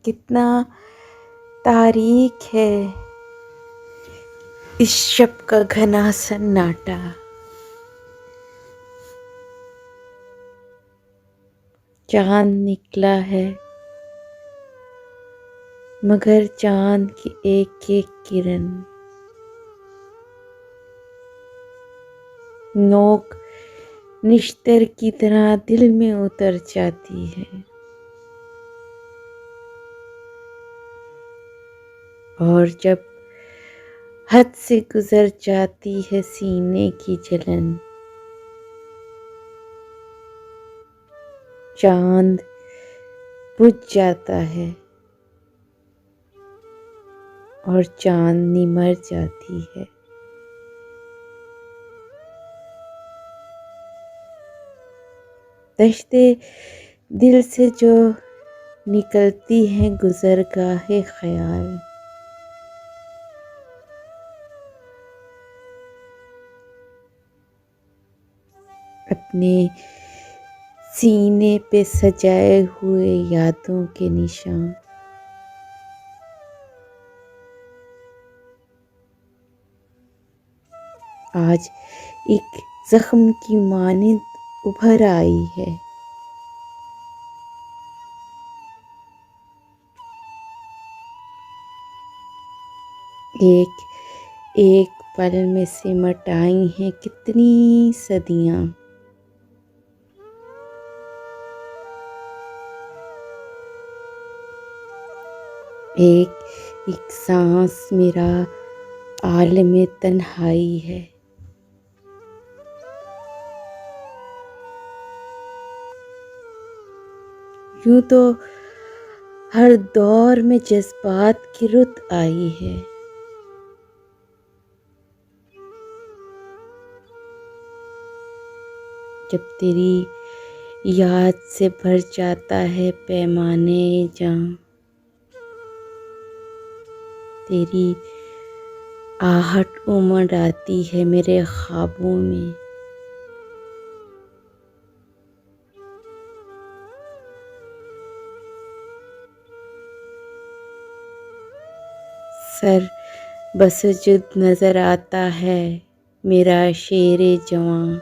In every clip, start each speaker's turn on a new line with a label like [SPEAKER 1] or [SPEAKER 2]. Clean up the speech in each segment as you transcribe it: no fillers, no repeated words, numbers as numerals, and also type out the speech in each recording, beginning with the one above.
[SPEAKER 1] कितना तारीख है इस शब का घना सन्नाटा। चांद निकला है मगर चांद की एक एक किरण नोक निश्तर की तरह दिल में उतर जाती है। और जब हद से गुजर जाती है सीने की जलन, चांद बुझ जाता है और चांदनी मर जाती है। दश्ते दिल से जो निकलती हैं गुजरगाहे ख्याल, अपने सीने पे सजाए हुए यादों के निशान, आज एक जख्म की मानिंद उभर आई है। एक एक पल में सिमट आई हैं कितनी सदियां। एक एक सांस मेरा आलमे तन्हाई है। यूं तो हर दौर में जज्बात की रुत आई है। जब तेरी याद से भर जाता है पैमाने जां, तेरी आहट उमड़ आती है मेरे ख्वाबों में। सर बसजुद नजर आता है मेरा शेरे जवां,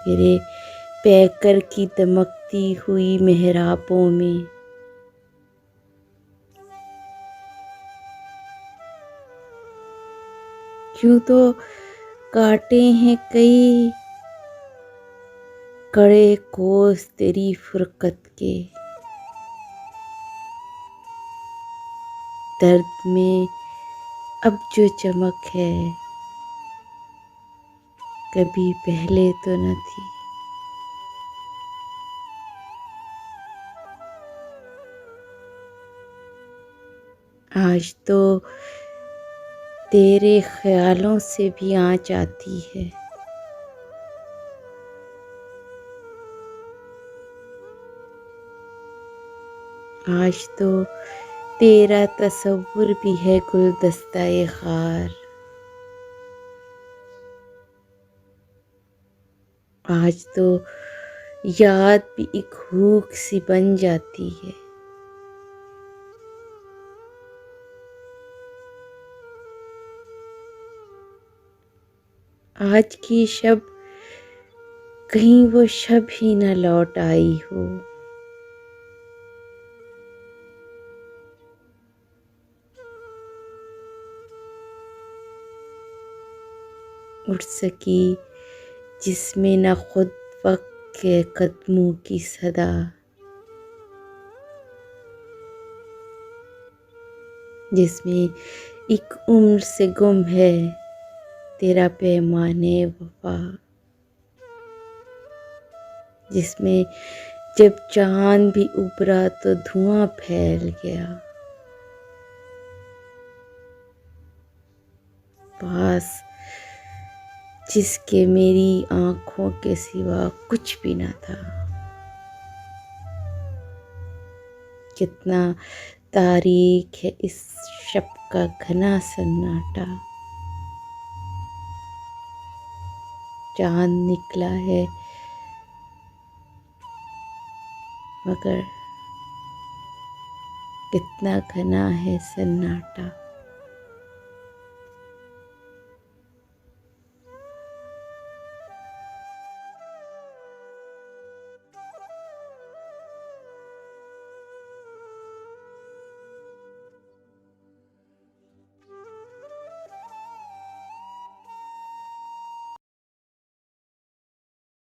[SPEAKER 1] तेरे पैकर की दमकती हुई मेहराबों में। यूं तो काटे हैं कई कड़े कोस तेरी फुरकत के, दर्द में अब जो चमक है कभी पहले तो न थी। आज तो तेरे ख्यालों से भी आँच आती है। आज तो तेरा तसव्वुर भी है गुलदस्ता-ए ख़ार। आज तो याद भी एक हुक सी बन जाती है। आज की शब कहीं वो शब ही न लौट आई हो। उठ सकी जिसमें न खुद वक्त के कदमों की सदा, जिसमें एक उम्र से गुम है तेरा पैमाने वफा, जिसमें जब चांद भी उभरा तो धुआं फैल गया। पास जिसके मेरी आँखों के सिवा कुछ भी न था। कितना तारीख है इस शब का घना सन्नाटा। चांद निकला है मगर कितना घना है सन्नाटा।